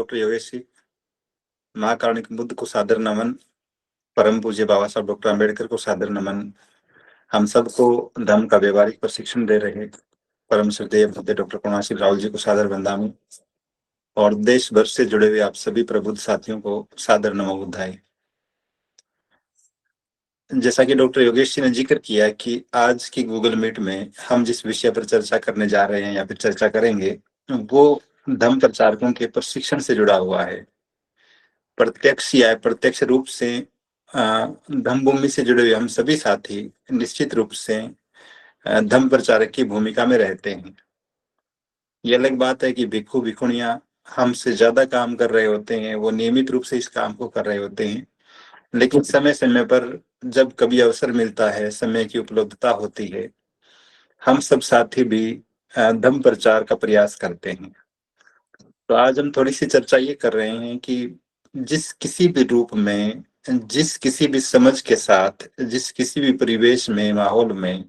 Doctor Yogesh ji, महाकारुणिक Buddha को सादर नमन, परम पूज्य बाबा साहब डॉक्टर अम्बेडकर को सादर नमन, हम सबको धम्म का व्यवहारिक प्रशिक्षण दे रहे परम श्रद्धेय पूज्य डॉक्टर करुणाशिव राहुल जी को सादर वंदनामि और देश भर से जुड़े हुए आप सभी प्रबुद्ध साथियों को सादर नमो बुद्धाय। जैसा कि डॉक्टर योगेश जी ने जिक्र किया कि आज की गूगल मीट में हम जिस विषय पर चर्चा करने जा रहे हैं या फिर चर्चा करेंगे, वो धम्म प्रचारकों के प्रशिक्षण से जुड़ा हुआ है। प्रत्यक्ष या अप्रत्यक्ष रूप से धम्म भूमि से जुड़े हुए हम सभी साथी निश्चित रूप से धम्म प्रचारक की भूमिका में रहते हैं। ये अलग बात है कि भिक्षु भिक्षुणियां हमसे ज्यादा काम कर रहे होते हैं, वो नियमित रूप से इस काम को कर रहे होते हैं, लेकिन समय समय पर जब कभी अवसर मिलता है, समय की उपलब्धता होती है, हम सब साथी भी धम्म प्रचार का प्रयास करते हैं। तो आज हम थोड़ी सी चर्चा ये कर रहे हैं कि जिस किसी भी रूप में, जिस किसी भी समझ के साथ, जिस किसी भी परिवेश में, माहौल में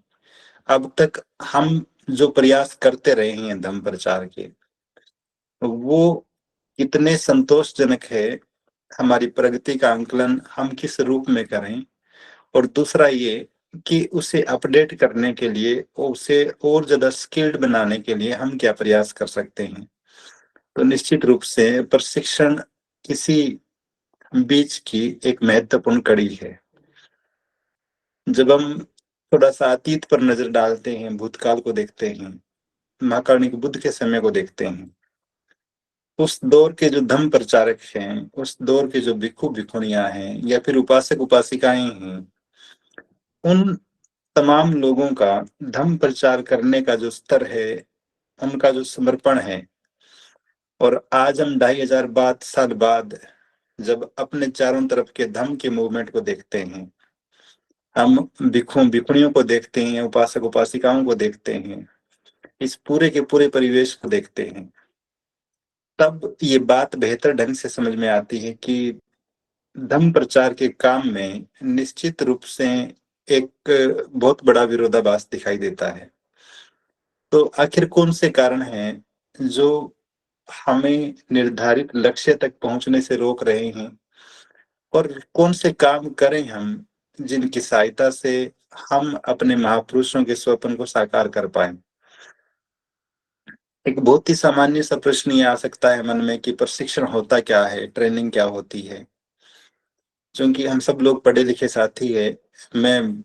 अब तक हम जो प्रयास करते रहे हैं धम्म प्रचार के, वो कितने संतोषजनक है। हमारी प्रगति का आंकलन हम किस रूप में करें, और दूसरा ये कि उसे अपडेट करने के लिए, उसे और ज्यादा स्किल्ड बनाने के लिए हम क्या प्रयास कर सकते हैं। तो निश्चित रूप से प्रशिक्षण किसी बीच की एक महत्वपूर्ण कड़ी है। जब हम थोड़ा सा अतीत पर नजर डालते हैं, भूतकाल को देखते हैं, महाकारुणिक बुद्ध के समय को देखते हैं, उस दौर के जो धम्म प्रचारक हैं, उस दौर के जो भिक्षु भिक्षुणियां हैं या फिर उपासक उपासिकाएं हैं, उन तमाम लोगों का धम्म प्रचार करने का जो स्तर है, उनका जो समर्पण है, और आज हम 2500 साल बाद जब अपने चारों तरफ के धम्म के मूवमेंट को देखते हैं, हम भिक्षु भिक्षुणियों को देखते हैं, उपासक उपासिकाओं को देखते हैं, इस पूरे के पूरे परिवेश को देखते हैं, तब ये बात बेहतर ढंग से समझ में आती है कि धम्म प्रचार के काम में निश्चित रूप से एक बहुत बड़ा विरोधाभास दिखाई देता है। तो आखिर कौन से कारण हैं जो हमें निर्धारित लक्ष्य तक पहुंचने से रोक रहे हैं, और कौन से काम करें हम जिनकी सहायता से हम अपने महापुरुषों के स्वप्न को साकार कर पाए। एक बहुत ही सामान्य सा प्रश्न ये आ सकता है मन में कि प्रशिक्षण होता क्या है, ट्रेनिंग क्या होती है। क्योंकि हम सब लोग पढ़े लिखे साथी है, मैं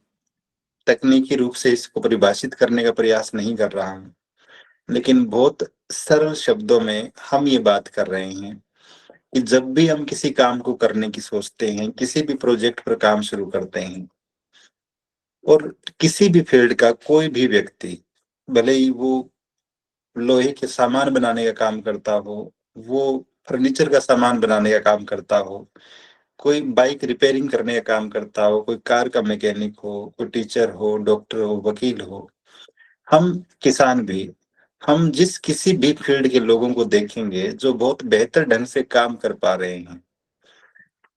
तकनीकी रूप से इसको परिभाषित करने का प्रयास नहीं कर रहा हूँ, लेकिन बहुत सरल शब्दों में हम ये बात कर रहे हैं कि जब भी हम किसी काम को करने की सोचते हैं, किसी भी प्रोजेक्ट पर काम शुरू करते हैं, और किसी भी फील्ड का कोई भी व्यक्ति, भले ही वो लोहे के सामान बनाने का काम करता हो, वो फर्नीचर का सामान बनाने का काम करता हो, कोई बाइक रिपेयरिंग करने का काम करता हो, कोई कार का मैकेनिक हो, कोई टीचर हो, डॉक्टर हो, वकील हो, हम किसान भी, हम जिस किसी भी फील्ड के लोगों को देखेंगे जो बहुत बेहतर ढंग से काम कर पा रहे हैं,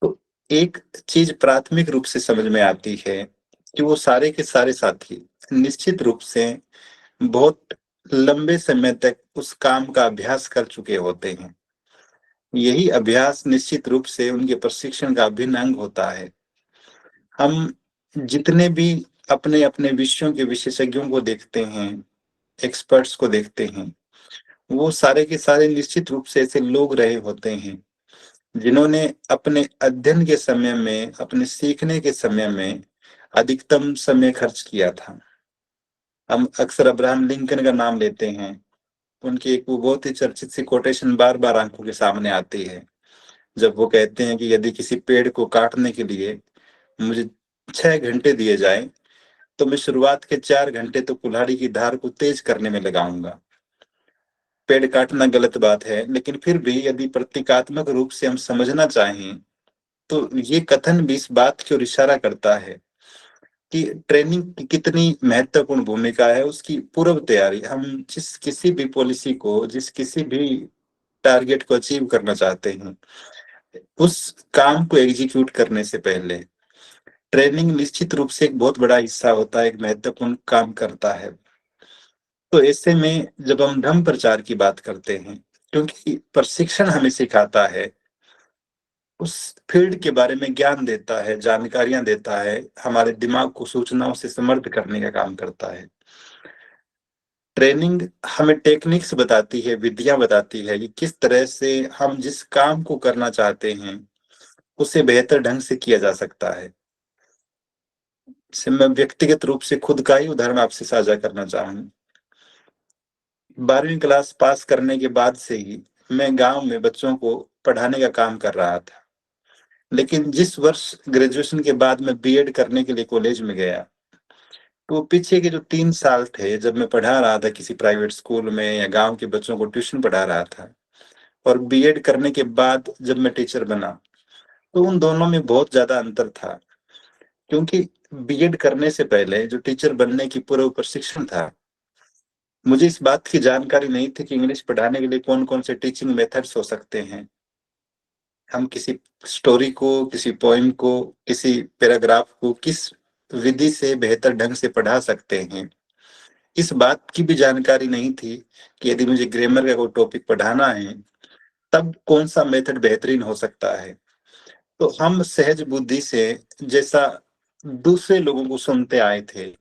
तो एक चीज प्राथमिक रूप से समझ में आती है कि वो सारे के सारे साथी निश्चित रूप से बहुत लंबे समय तक उस काम का अभ्यास कर चुके होते हैं। यही अभ्यास निश्चित रूप से उनके प्रशिक्षण का अभिन्न अंग होता है। हम जितने भी अपने अपने विषयों के विशेषज्ञों को देखते हैं, एक्सपर्ट्स को देखते हैं, वो सारे के सारे निश्चित रूप से ऐसे लोग रहे होते हैं जिन्होंने अपने अध्ययन के समय में, अपने सीखने के समय में अधिकतम समय खर्च किया था। हम अक्सर अब्राहम लिंकन का नाम लेते हैं, उनकी एक वो बहुत ही चर्चित सी कोटेशन बार बार आंखों के सामने आती है, जब वो कहते हैं कि यदि किसी पेड़ को काटने के लिए मुझे 6 घंटे दिए जाए, तो मैं शुरुआत के 4 घंटे तो कुल्हाड़ी की धार को तेज करने में लगाऊंगा। पेड़ काटना गलत बात है, लेकिन फिर भी यदि प्रतीकात्मक रूप से हम समझना चाहें, तो ये कथन भी इस बात की ओर इशारा करता है कि ट्रेनिंग की कितनी महत्वपूर्ण भूमिका है, उसकी पूर्व तैयारी। हम जिस किसी भी पॉलिसी को, जिस किसी भी टारगेट को अचीव करना चाहते हैं, उस काम को एग्जीक्यूट करने से पहले ट्रेनिंग निश्चित रूप से एक बहुत बड़ा हिस्सा होता है, एक महत्वपूर्ण काम करता है। तो ऐसे में जब हम धम्म प्रचार की बात करते हैं, क्योंकि प्रशिक्षण हमें सिखाता है, उस फ़ील्ड के बारे में ज्ञान देता है, जानकारियाँ देता है, हमारे दिमाग को सूचनाओं से समृद्ध करने का काम करता है। ट्रेनिंग हमें टेक्निक्स बताती है, विधियाँ बताती है कि किस तरह से हम जिस काम को करना चाहते हैं, उसे बेहतर ढंग से किया जा सकता है। जैसे मैं व्यक्तिगत रूप से खुद का ही उदाहरण आपसे साझा करना चाहूँ। 12वीं क्लास पास करने के बाद से ही मैं गाँव में बच्चों को पढ़ाने का काम कर रहा था। लेकिन जिस वर्ष ग्रेजुएशन के बाद मैं बीएड करने के लिए कॉलेज में गया, तो पीछे के जो 3 साल थे जब मैं पढ़ा रहा था किसी प्राइवेट स्कूल में या गाँव के बच्चों को ट्यूशन पढ़ा रहा था, और बीएड करने के बाद जब मैं टीचर बना, तो उन दोनों में बहुत ज़्यादा अंतर था। क्योंकि बीएड करने से पहले जो टीचर बनने की पूर्व प्रशिक्षण था, मुझे इस बात की जानकारी नहीं थी कि इंग्लिश पढ़ाने के लिए कौन-कौन से टीचिंग मेथड्स हो सकते हैं। हम किसी स्टोरी को, किसी पोएम को, किसी पैराग्राफ को किस विधि से बेहतर ढंग से पढ़ा सकते हैं। इस बात की भी जानकारी नहीं थी कि यदि मुझे ग्रामर का कोई टॉपिक पढ़ाना है, तब कौन-सा मेथड बेहतरीन हो सकता है। तो हम सहज बुद्धि से, जैसा दूसरे लोगों को सुनते आए थे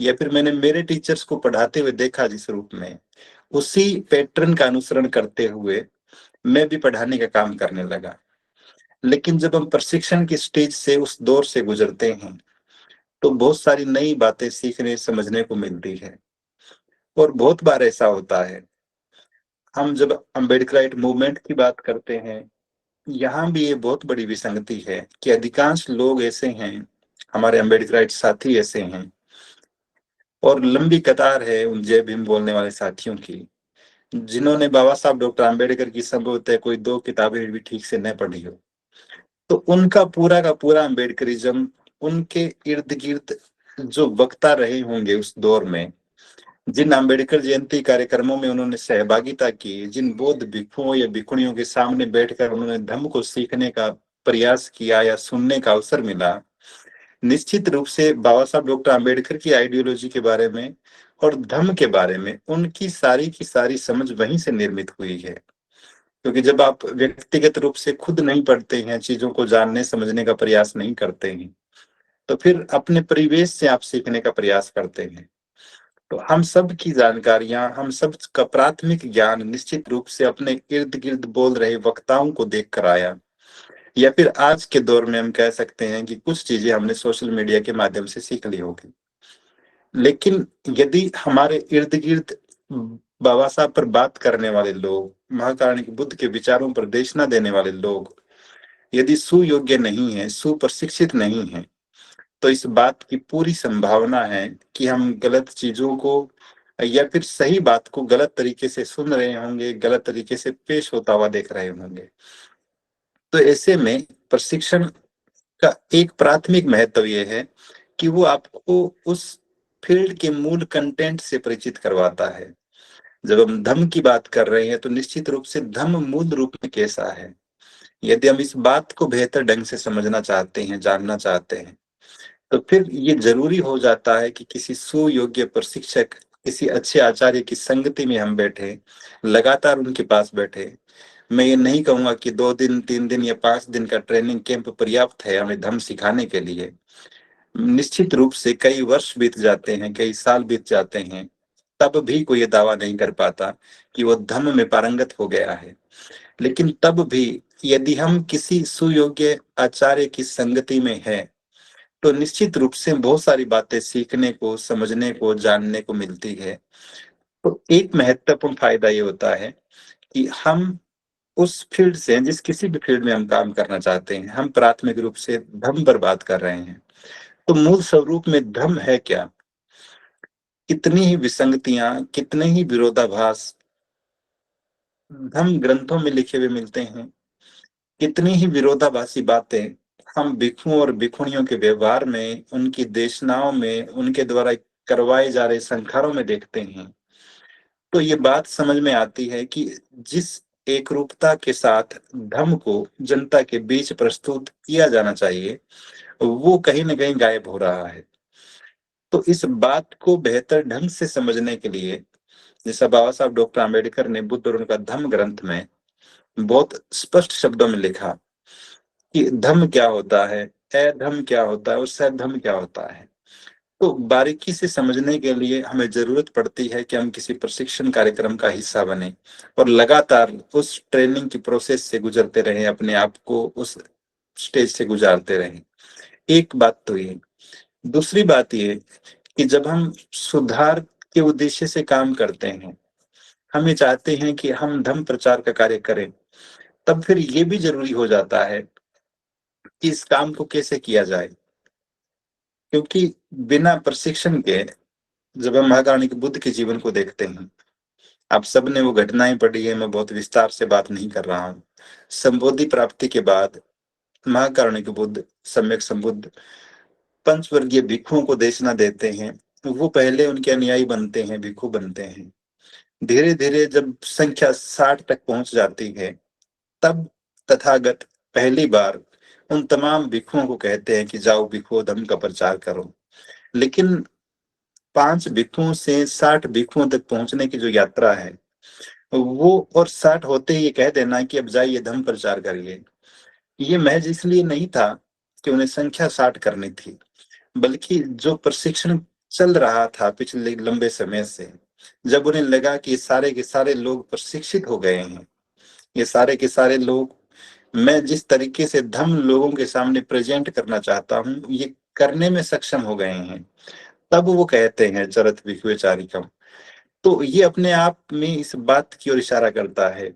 या फिर मैंने मेरे टीचर्स को पढ़ाते हुए देखा जिस रूप में, उसी पैटर्न का अनुसरण करते हुए मैं भी पढ़ाने का काम करने लगा। लेकिन जब हम प्रशिक्षण की स्टेज से उस दौर से गुजरते हैं, तो बहुत सारी नई बातें सीखने, समझने को मिलती है। और बहुत बार ऐसा होता है, हम जब अम्बेडकराइट मूवमेंट की बात करते हैं, यहाँ भी ये बहुत बड़ी विसंगति है कि अधिकांश लोग ऐसे हैं, हमारे अम्बेडकराइट साथी ऐसे हैं, और लंबी कतार है उन जय भीम बोलने वाले साथियों की, जिन्होंने बाबा साहब डॉक्टर अम्बेडकर की संभवतः कोई 2 किताबें भी ठीक से न पढ़ी हो। तो उनका पूरा का पूरा अम्बेडकरिज़्म, उनके इर्द-गिर्द जो वक्ता रहे होंगे उस दौर में, जिन अम्बेडकर जयंती कार्यक्रमों में उन्होंने सहभागिता की, जिन बौद्ध भिक्षुओं या भिक्षुणियों के सामने बैठकर उन्होंने धम्म को सीखने का प्रयास किया या सुनने का अवसर मिला, निश्चित रूप से बाबा साहब डॉक्टर अम्बेडकर की आइडियोलॉजी के बारे में और धम्म के बारे में उनकी सारी की सारी समझ वहीं से निर्मित हुई है। क्योंकि जब आप व्यक्तिगत रूप से खुद नहीं पढ़ते हैं, चीज़ों को जानने समझने का प्रयास नहीं करते हैं, तो फिर अपने परिवेश से आप सीखने का प्रयास करते हैं। तो हम सब की जानकारियाँ, हम सब का प्राथमिक ज्ञान निश्चित रूप से अपने इर्द-गिर्द बोल रहे वक्ताओं को देख कर आया, या फिर आज के दौर में हम कह सकते हैं कि कुछ चीज़ें हमने सोशल मीडिया के माध्यम से सीख ली होगी। लेकिन यदि हमारे इर्द-गिर्द बाबा साहब पर बात करने वाले लोग, महाकारुणिक बुद्ध के विचारों पर देशना देने वाले लोग, यदि सुयोग्य नहीं हैं, सुप्रशिक्षित नहीं हैं, तो इस बात की पूरी संभावना है कि हम गलत चीज़ों को या फिर सही बात को गलत तरीके से सुन रहे होंगे, गलत तरीके से पेश होता हुआ देख रहे होंगे। तो ऐसे में प्रशिक्षण का एक प्राथमिक महत्व ये है कि वो आपको उस फ़ील्ड के मूल कंटेंट से परिचित करवाता है। जब हम धम्म की बात कर रहे हैं, तो निश्चित रूप से धम्म मूल रूप में कैसा है? यदि हम इस बात को बेहतर ढंग से समझना चाहते हैं, जानना चाहते हैं, तो फिर ये ज़रूरी हो जाता है कि किसी सुयोग्य प्रशिक्षक, किसी अच्छे आचार्य की संगति में हम बैठें, लगातार उनके पास बैठें। मैं ये नहीं कहूँगा कि 2 दिन, 3 दिन या 5 दिन का ट्रेनिंग कैंप पर्याप्त है हमें धम्म सिखाने के लिए। निश्चित रूप से कई वर्ष बीत जाते हैं, कई साल बीत जाते हैं, तब भी कोई ये दावा नहीं कर पाता कि वो धम्म में पारंगत हो गया है। लेकिन तब भी यदि हम किसी सुयोग्य आचार्य की संगति में हैं, तो निश्चित रूप से बहुत सारी बातें सीखने को, समझने को, जानने को मिलती है। तो एक महत्वपूर्ण फ़ायदा ये होता है कि हम उस फ़ील्ड से, जिस किसी भी फ़ील्ड में हम काम करना चाहते हैं, हम प्राथमिक रूप से धम्म पर बात कर रहे हैं। तो मूल स्वरूप में धम्म है क्या? कितनी ही विसंगतियाँ, कितने ही विरोधाभास धम्म ग्रंथों में लिखे हुए मिलते हैं। कितनी ही विरोधाभासी बातें हम भिक्षुओं और भिक्षुणियों के व्यवहार में, उनकी देशनाओं में, उनके द्वारा करवाए जा रहे संस्कारों में देखते हैं। तो ये बात समझ में आती है कि जिस एकरूपता के साथ धर्म को जनता के बीच प्रस्तुत किया जाना चाहिए, वो कहीं न कहीं गायब हो रहा है। तो इस बात को बेहतर ढंग से समझने के लिए जैसा बाबा साहब डॉक्टर आम्बेडकर ने बुद्ध और उनका धम्म ग्रंथ में बहुत स्पष्ट शब्दों में लिखा कि धम्म क्या होता है, अधम्म क्या होता है और सधम्म क्या होता है। तो बारीकी से समझने के लिए हमें ज़रूरत पड़ती है कि हम किसी प्रशिक्षण कार्यक्रम का हिस्सा बनें और लगातार उस ट्रेनिंग की प्रोसेस से गुज़रते रहें, अपने आप को उस स्टेज से गुज़ारते रहें। एक बात तो ये। दूसरी बात ये कि जब हम सुधार के उद्देश्य से काम करते हैं, हम ये चाहते हैं कि हम धम्म प्रचार का कार्य करें, तब फिर ये भी ज़रूरी हो जाता है कि इस काम को कैसे किया जाए। क्योंकि बिना प्रशिक्षण के जब हम महारानी के बुद्ध के जीवन को देखते हैं, आप सबने वो घटनाएँ पढ़ी है, मैं बहुत विस्तार से बात नहीं कर रहा हूँ। संबोधि प्राप्ति के बाद महाकारुणिक बुद्ध, सम्यक संबुद्ध पंचवर्गीय भिक्षुओं को देशना देते हैं। वो पहले उनके अनुयायी बनते हैं, भिक्षु बनते हैं। धीरे-धीरे जब संख्या 60 तक पहुँच जाती है, तब तथागत पहली बार उन तमाम भिक्षुओं को कहते हैं कि जाओ भिक्षुओं धम्म का प्रचार करो। लेकिन 5 भिक्षुओं से 60 भिक्षुओं तक पहुँचने की जो यात्रा है, वो और 60 होते ही ये कह देना कि अब जाइए धम्म प्रचार करिए। ये महज़ इसलिए नहीं था कि उन्हें संख्या 60 करनी थी, बल्कि जो प्रशिक्षण चल रहा था पिछले लंबे समय से, जब उन्हें लगा कि ये सारे के सारे लोग प्रशिक्षित हो गए हैं, ये सारे के सारे लोग मैं जिस तरीके से धम्म लोगों के सामने प्रेज़ेंट करना चाहता हूँ, ये करने में सक्षम हो गए हैं। तब वो कहते हैं चरत भिक्षुवे चारिकम। तो ये अपने आप में इस बात की ओर इशारा करता है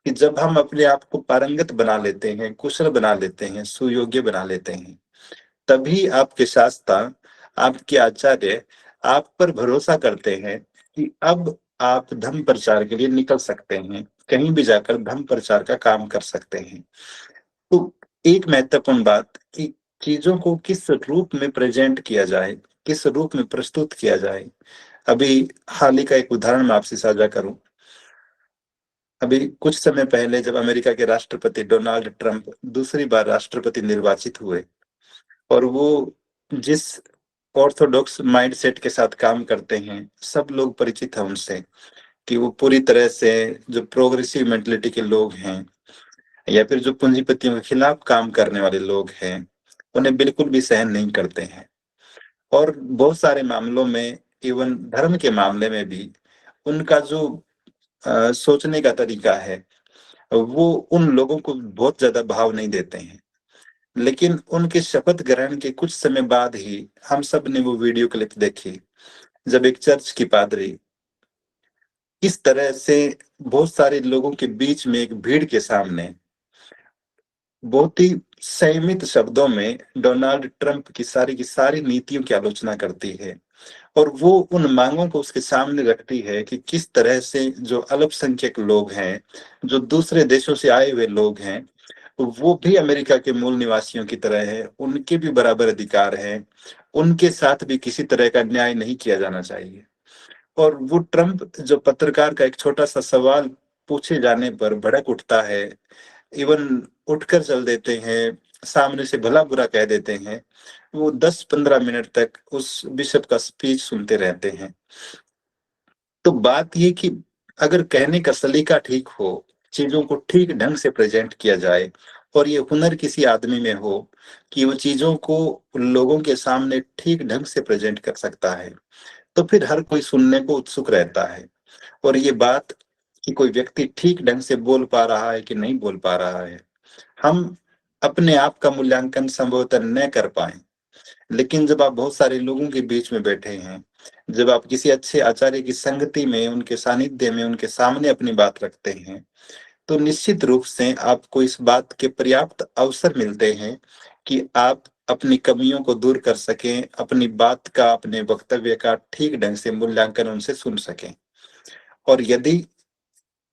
कि जब हम अपने आप को पारंगत बना लेते हैं, कुशल बना लेते हैं, सुयोग्य बना लेते हैं, तभी आपके शास्ता, आपके आचार्य आप पर भरोसा करते हैं कि अब आप धम्म प्रचार के लिए निकल सकते हैं, कहीं भी जाकर धम्म प्रचार का काम कर सकते हैं। तो एक महत्वपूर्ण बात कि चीज़ों को किस रूप में प्रेज़ेंट किया जाए, किस रूप में प्रस्तुत किया जाए। अभी हाल ही का एक उदाहरण मैं आपसे साझा करूँ। अभी कुछ समय पहले जब अमेरिका के राष्ट्रपति डोनाल्ड ट्रंप दूसरी बार राष्ट्रपति निर्वाचित हुए और वो जिस ऑर्थोडॉक्स माइंडसेट के साथ काम करते हैं, सब लोग परिचित हैं उनसे कि वो पूरी तरह से जो प्रोग्रेसिव मेंटालिटी के लोग हैं या फिर जो पूंजीपतियों के खिलाफ काम करने वाले लोग हैं, उन्हें बिल्कुल भी सहन नहीं करते हैं। और बहुत सारे मामलों में इवन धर्म के मामले में भी उनका जो सोचने का तरीका है, वो उन लोगों को बहुत ज़्यादा भाव नहीं देते हैं। लेकिन उनके शपथ ग्रहण के कुछ समय बाद ही हम सब ने वो वीडियो क्लिप देखी, जब एक चर्च की पादरी इस तरह से बहुत सारे लोगों के बीच में एक भीड़ के सामने बहुत ही संयमित शब्दों में डोनाल्ड ट्रंप की सारी नीतियों की आलोचना करती है और वो उन मांगों को उसके सामने रखती है कि किस तरह से जो अल्पसंख्यक लोग हैं, जो दूसरे देशों से आए हुए लोग हैं, वो भी अमेरिका के मूल निवासियों की तरह हैं, उनके भी बराबर अधिकार हैं, उनके साथ भी किसी तरह का अन्याय नहीं किया जाना चाहिए। और वो ट्रंप जो पत्रकार का एक छोटा-सा सवाल पूछे जाने पर भड़क उठता है, इवन उठकर चल देते हैं, सामने से भला-बुरा कह देते हैं। वो 10-15 मिनट तक उस बिशप का स्पीच सुनते रहते हैं। तो बात ये कि अगर कहने का सलीका ठीक हो, चीज़ों को ठीक ढंग से प्रेज़ेंट किया जाए और ये हुनर किसी आदमी में हो कि वो चीज़ों को लोगों के सामने ठीक ढंग से प्रेज़ेंट कर सकता है, तो फिर हर कोई सुनने को उत्सुक रहता है। और ये बात कि कोई व्यक्ति ठीक ढंग से बोल पा रहा है कि नहीं बोल पा रहा है, हम अपने आप का मूल्यांकन संभवतः न कर पाएँ। लेकिन जब आप बहुत सारे लोगों के बीच में बैठे हैं, जब आप किसी अच्छे आचार्य की संगति में, उनके सानिध्य में, उनके सामने अपनी बात रखते हैं, तो निश्चित रूप से आपको इस बात के पर्याप्त अवसर मिलते हैं कि आप अपनी कमियों को दूर कर सकें, अपनी बात का, अपने वक्तव्य का ठीक ढंग से मूल्यांकन उनसे सुन सकें। और यदि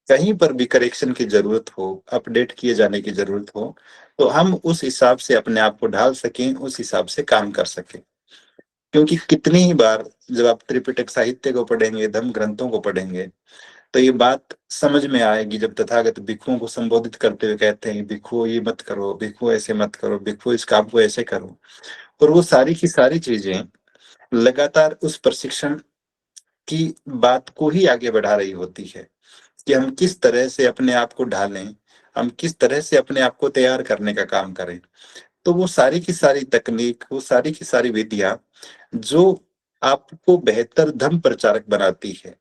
कहीं पर भी करेक्शन की ज़रूरत हो, अपडेट किए जाने की ज़रूरत हो, तो हम उस हिसाब से अपने आप को ढाल सकें, उस हिसाब से काम कर सकें। क्योंकि कितनी ही बार जब आप त्रिपिटक साहित्य को पढ़ेंगे, धम्म ग्रंथों को पढ़ेंगे, तो ये बात समझ में आएगी जब तथागत भिक्षुओं को संबोधित करते हुए कहते हैं, "भिक्षुओं ये मत करो, भिक्षुओं ऐसे मत करो, भिक्षुओं इस काम को ऐसे करो।" और वो सारी की सारी चीज़ें लगातार उस प्रशिक्षण की बात को ही आगे बढ़ा रही होती है कि हम किस तरह से अपने आप को ढालें, हम किस तरह से अपने आप को तैयार करने का काम करें। तो वो सारी की सारी तकनीक, वो सारी की सारी विधियाँ जो आपको बेहतर धर्म प्रचारक बनाती है,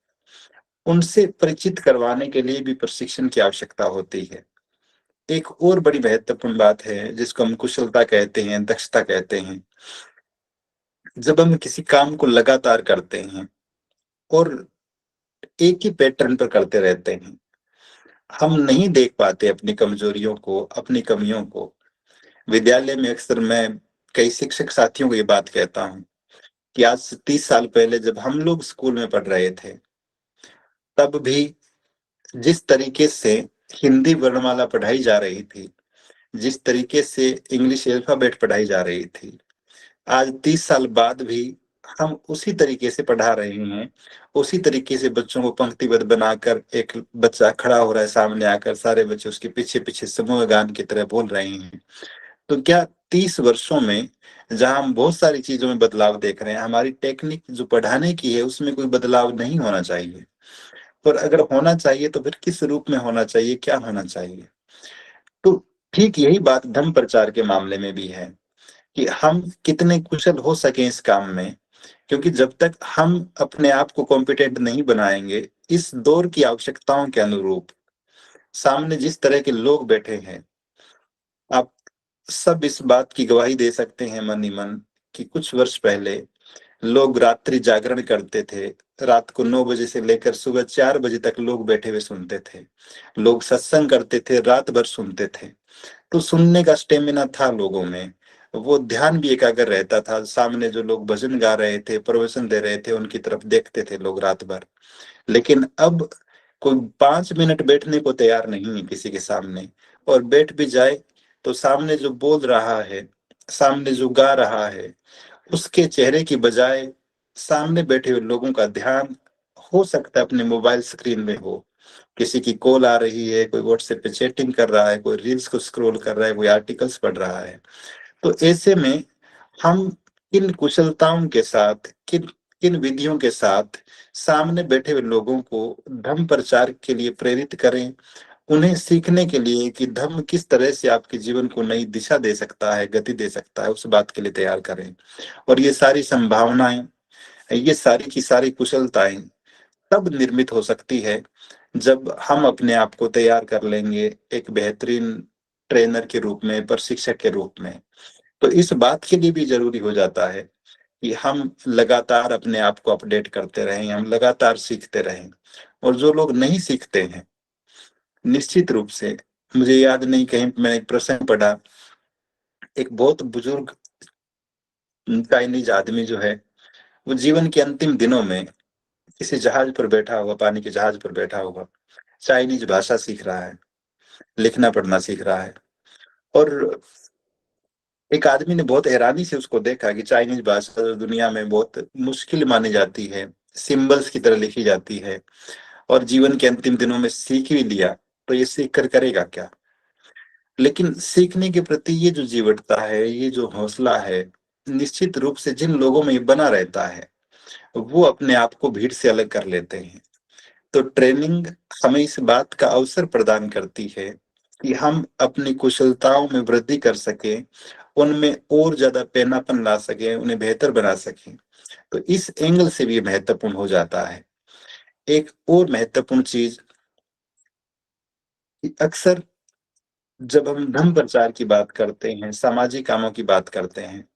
उनसे परिचित करवाने के लिए भी प्रशिक्षण की आवश्यकता होती है। एक और बड़ी महत्वपूर्ण बात है जिसको हम कुशलता कहते हैं, दक्षता कहते हैं। जब हम किसी काम को लगातार करते हैं और एक ही पैटर्न पर करते रहते हैं, हम नहीं देख पाते अपनी कमजोरियों को, अपनी कमियों को। विद्यालय में अक्सर मैं कई शिक्षक साथियों को ये बात कहता हूँ कि आज से 30 साल पहले जब हम लोग स्कूल में पढ़ रहे थे, तब भी जिस तरीके से हिंदी वर्णमाला पढ़ाई जा रही थी, जिस तरीके से इंग्लिश अल्फ़ाबेट पढ़ाई जा रही थी, आज 30 साल बाद भी हम उसी तरीके से पढ़ा रहे हैं, उसी तरीके से बच्चों को पंक्तिबद्ध बनाकर एक बच्चा खड़ा हो रहा है सामने आकर, सारे बच्चे उसके पीछे-पीछे समूह गान की तरह बोल रहे हैं। तो क्या 30 वर्षों में जहाँ हम बहुत सारी चीज़ों में बदलाव देख रहे हैं, हमारी टेक्निक जो पढ़ाने की है उसमें कोई बदलाव नहीं होना चाहिए। पर अगर होना चाहिए तो फिर किस रूप में होना चाहिए, क्या होना चाहिए? तो ठीक यही बात धर्म प्रचार के मामले में भी है कि हम कितने कुशल हो सकें इस काम में, क्योंकि जब तक हम अपने आप को कॉम्पिटेंट नहीं बनाएँगे, इस दौर की आवश्यकताओं के अनुरूप, सामने जिस तरह के लोग बैठे हैं, आप सब इस बात की गवाही दे सकते हैं मन ही मन कि कुछ वर्ष पहले लोग रात्रि जागरण करते थे। रात को 9 बजे से लेकर सुबह 4 बजे तक लोग बैठे हुए सुनते थे। लोग सत्संग करते थे, रात भर सुनते थे। तो सुनने का स्टेमिना था लोगों में। वो ध्यान भी एकाग्र रहता था। सामने जो लोग भजन गा रहे थे, प्रवचन दे रहे थे, उनकी तरफ देखते थे लोग रात भर। लेकिन अब कोई 5 मिनट बैठने को तैयार नहीं है किसी के सामने, और बैठ भी जाए तो सामने जो बोल रहा है, सामने जो गा रहा है, उसके चेहरे की बजाय सामने बैठे हुए लोगों का ध्यान हो सकता है अपने मोबाइल स्क्रीन में हो। किसी की कॉल आ रही है, कोई व्हाट्सएप पे चैटिंग कर रहा है, कोई रील्स को स्क्रॉल कर रहा है, कोई आर्टिकल्स पढ़ रहा है। तो ऐसे में हम किन कुशलताओं के साथ, किन किन विधियों के साथ सामने बैठे हुए लोगों को धर्म प्रचार के लिए प्रेरित करें, उन्हें सीखने के लिए कि धर्म किस तरह से आपके जीवन को नई दिशा दे सकता है, गति दे सकता है, उस बात के लिए तैयार करें। और ये सारी संभावनाएँ, ये सारी की सारी कुशलताएँ तब निर्मित हो सकती है, जब हम अपने आप को तैयार कर लेंगे एक बेहतरीन ट्रेनर के रूप में, प्रशिक्षक के रूप में। तो इस बात के लिए भी ज़रूरी हो जाता है कि हम लगातार अपने आप को अपडेट करते रहें, हम लगातार सीखते रहें। और जो लोग नहीं सीखते हैं, निश्चित रूप से मुझे याद नहीं कहीं मैंने एक प्रसंग पढ़ा, एक बहुत बुजुर्ग चाइनीज़ आदमी जो है, वो जीवन के अंतिम दिनों में किसी जहाज पर बैठा हुआ, पानी के जहाज पर बैठा हुआ, चाइनीज़ भाषा सीख रहा है, लिखना-पढ़ना सीख रहा है। और एक आदमी ने बहुत हैरानी से उसको देखा कि चाइनीज़ भाषा जो दुनिया में बहुत मुश्किल मानी जाती है, सिम्बल्स की तरह लिखी जाती है, और जीवन के अंतिम दिनों में सीख भी लिया, तो ये सीख कर करेगा क्या? लेकिन सीखने के प्रति ये जो जीवटता है, ये जो हौसला है, निश्चित रूप से जिन लोगों में ये बना रहता है, वो अपने आप को भीड़ से अलग कर लेते हैं। तो ट्रेनिंग हमें इस बात का अवसर प्रदान करती है कि हम अपनी कुशलताओं में वृद्धि कर सकें, उनमें और ज़्यादा पैनापन ला सकें, उन्हें बेहतर बना सकें। तो इस एंगल से भी ये महत्वपूर्ण हो जाता है। एक और महत्वपूर्ण चीज़ कि अक्सर जब हम धर्म प्रचार की बात करते हैं, सामाजिक कामों की बात करते हैं,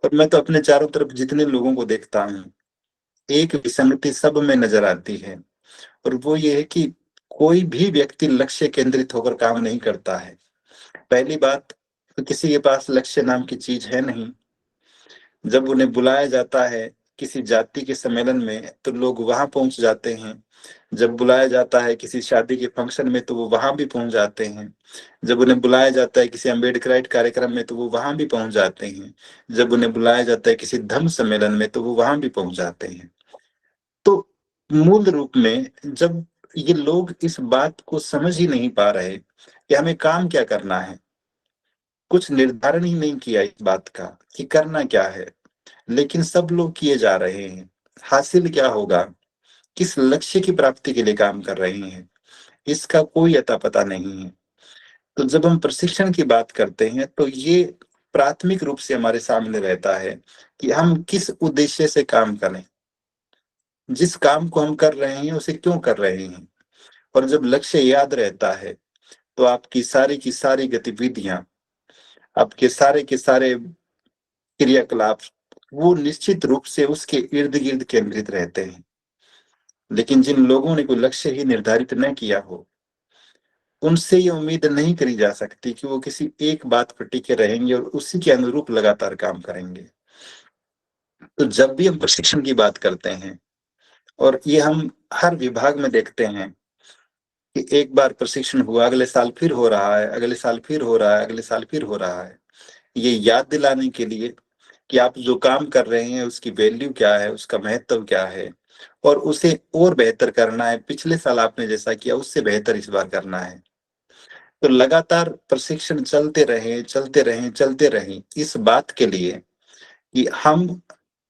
और मैं तो अपने चारों तरफ जितने लोगों को देखता हूँ, एक विसंगति सब में नज़र आती है, और वो ये है कि कोई भी व्यक्ति लक्ष्य केंद्रित होकर काम नहीं करता है। पहली बात, तो किसी के पास लक्ष्य नाम की चीज़ है नहीं। जब उन्हें बुलाया जाता है किसी जाति के सम्मेलन में, तो लोग वहाँ पहुँच जाते हैं। जब बुलाया जाता है किसी शादी के फंक्शन में, तो वो वहाँ भी पहुँच जाते हैं। जब उन्हें बुलाया जाता है किसी अम्बेडकराइट कार्यक्रम में, तो वो वहाँ भी पहुँच जाते हैं। जब उन्हें बुलाया जाता है किसी धम्म सम्मेलन में, तो वो वहाँ भी पहुँच जाते हैं। तो मूल रूप में जब ये लोग इस बात को समझ ही नहीं पा रहे कि हमें काम क्या करना है, कुछ निर्धारण ही नहीं किया इस बात का कि करना क्या है, लेकिन सब लोग किए जा रहे हैं। हासिल क्या होगा? किस लक्ष्य की प्राप्ति के लिए काम कर रही हैं, इसका कोई अता-पता नहीं है। तो जब हम प्रशिक्षण की बात करते हैं, तो ये प्राथमिक रूप से हमारे सामने रहता है कि हम किस उद्देश्य से काम करें। जिस काम को हम कर रहे हैं, उसे क्यों कर रहे हैं? और जब लक्ष्य याद रहता है, तो आपकी सारी की सारी गतिविधियाँ, आपके सारे के सारे क्रियाकलाप, वो निश्चित रूप से उसके इर्द-गिर्द केंद्रित रहते हैं। लेकिन जिन लोगों ने कोई लक्ष्य ही निर्धारित न किया हो, उनसे ये उम्मीद नहीं करी जा सकती कि वो किसी एक बात पर टिके रहेंगे और उसी के अनुरूप लगातार काम करेंगे। तो जब भी हम प्रशिक्षण की बात करते हैं, और ये हम हर विभाग में देखते हैं कि एक बार प्रशिक्षण हुआ, अगले साल फिर हो रहा है, अगले साल फिर हो रहा है, अगले साल फिर हो रहा है। ये याद दिलाने के लिए कि आप जो काम कर रहे हैं उसकी वैल्यू क्या है, उसका महत्व क्या है, और उसे और बेहतर करना है। पिछले साल आपने जैसा किया उससे बेहतर इस बार करना है। तो लगातार प्रशिक्षण चलते रहें, चलते रहें, चलते रहें, इस बात के लिए कि हम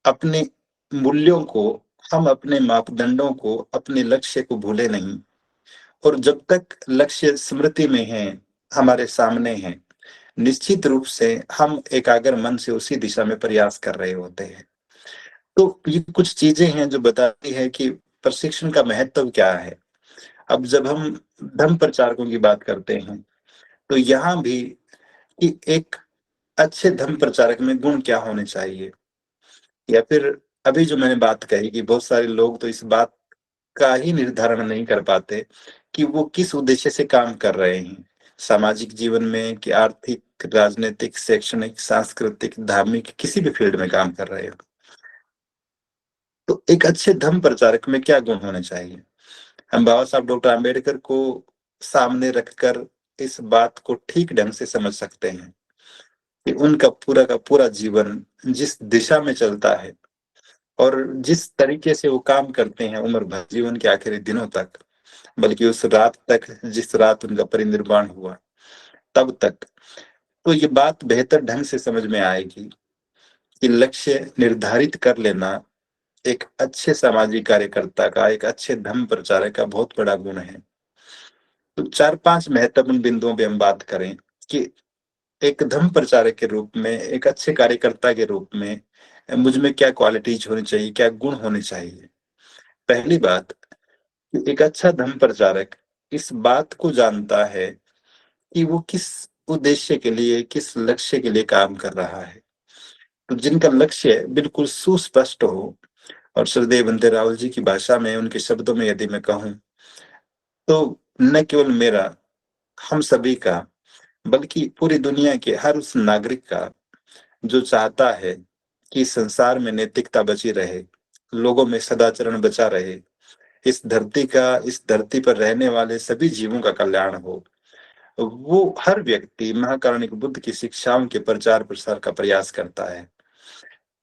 अपने मूल्यों को, हम अपने मापदंडों को, अपने लक्ष्य को भूले नहीं। और जब तक लक्ष्य स्मृति में है, हमारे सामने है, निश्चित रूप से हम एकाग्र मन से उसी दिशा में प्रयास कर रहे होते हैं। तो ये कुछ चीज़ें हैं जो बताती है कि प्रशिक्षण का महत्व क्या है। अब जब हम धर्म प्रचारकों की बात करते हैं, तो यहाँ भी कि एक अच्छे धर्म प्रचारक में गुण क्या होने चाहिए? या फिर अभी जो मैंने बात कही कि बहुत सारे लोग तो इस बात का ही निर्धारण नहीं कर पाते कि वो किस उद्देश्य से काम कर रहे हैं। सामाजिक जीवन में कि आर्थिक, राजनैतिक, शैक्षणिक, सांस्कृतिक, धार्मिक, किसी भी फील्ड में काम कर रहे हो। तो एक अच्छे धर्म प्रचारक में क्या गुण होने चाहिए? हम बाबा साहब डॉक्टर आम्बेडकर को सामने रखकर इस बात को ठीक ढंग से समझ सकते हैं कि उनका पूरा का पूरा जीवन जिस दिशा में चलता है और जिस तरीके से वो काम करते हैं उम्र भर, जीवन के आखिरी दिनों तक, बल्कि उस रात तक जिस रात उनका परिनिर्वाण हुआ, तब तक, तो ये बात बेहतर ढंग से समझ में आएगी कि लक्ष्य निर्धारित कर लेना एक अच्छे सामाजिक कार्यकर्ता का, एक अच्छे धर्म प्रचारक का बहुत बड़ा गुण है। तो 4-5 महत्वपूर्ण बिंदुओं पे हम बात करें कि एक धर्म प्रचारक के रूप में, एक अच्छे कार्यकर्ता के रूप में मुझ में क्या क्वालिटीज़ होनी चाहिए, क्या गुण होने चाहिए? पहली बात, कि एक अच्छा धर्म प्रचारक इस बात को जानता है कि वो किस उद्देश्य के लिए, किस लक्ष्य के लिए काम कर रहा है। तो जिनका लक्ष्य बिल्कुल सुस्पष्ट हो, और श्रद्धेय बंते रावल जी की भाषा में, उनके शब्दों में यदि मैं कहूँ, तो न केवल मेरा, हम सभी का, बल्कि पूरी दुनिया के हर उस नागरिक का जो चाहता है कि संसार में नैतिकता बची रहे, लोगों में सदाचरण बचा रहे, इस धरती पर रहने वाले सभी जीवों का कल्याण हो। वो हर व्यक्ति महाकारुणिक बुद्ध की शिक्षाओं के प्रचार-प्रसार का प्रयास करता है।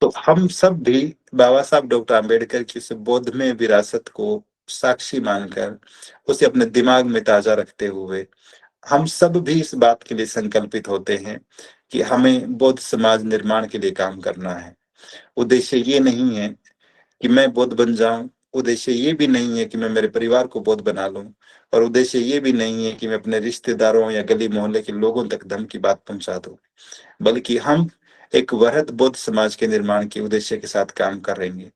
तो हम सब भी बाबा साहब डॉक्टर आम्बेडकर की उस बोधमय विरासत को साक्षी मानकर, उसे अपने दिमाग में ताज़ा रखते हुए, हम सब भी इस बात के लिए संकल्पित होते हैं कि हमें बौद्ध समाज निर्माण के लिए काम करना है। उद्देश्य ये नहीं है कि मैं बौद्ध बन जाऊँ, उद्देश्य ये भी नहीं है कि मैं मेरे परिवार को बौद्ध बना लूँ, और उद्देश्य ये भी नहीं है कि मैं अपने रिश्तेदारों या गली-मोहल्ले के लोगों तक धर्म की बात पहुँचा दूँ। बल्कि हम एक वृहद बौद्ध समाज के निर्माण के उद्देश्य के साथ काम करेंगे।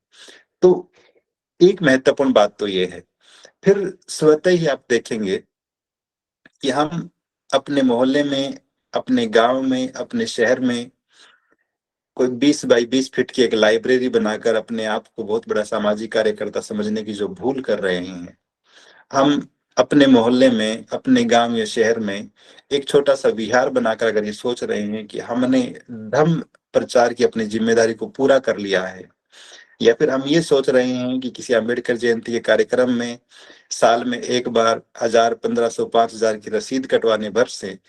तो एक महत्वपूर्ण बात तो ये है। फिर स्वतः ही आप देखेंगे कि हम अपने मोहल्ले में, अपने गाँव में, अपने शहर में कोई 20 बाई 20 फीट की एक लाइब्रेरी बनाकर अपने आप को बहुत बड़ा सामाजिक कार्यकर्ता समझने की जो भूल कर रहे हैं। हम अपने मोहल्ले में, अपने गाँव या शहर में एक छोटा-सा विहार बनाकर अगर ये सोच रहे हैं कि हमने धर्म प्रचार की अपनी ज़िम्मेदारी को पूरा कर लिया है, या फिर हम ये सोच रहे हैं कि किसी अम्बेडकर जयंती के कार्यक्रम में साल में 1 बार 1000, 1500, 5000 की रसीद कटवाने भर से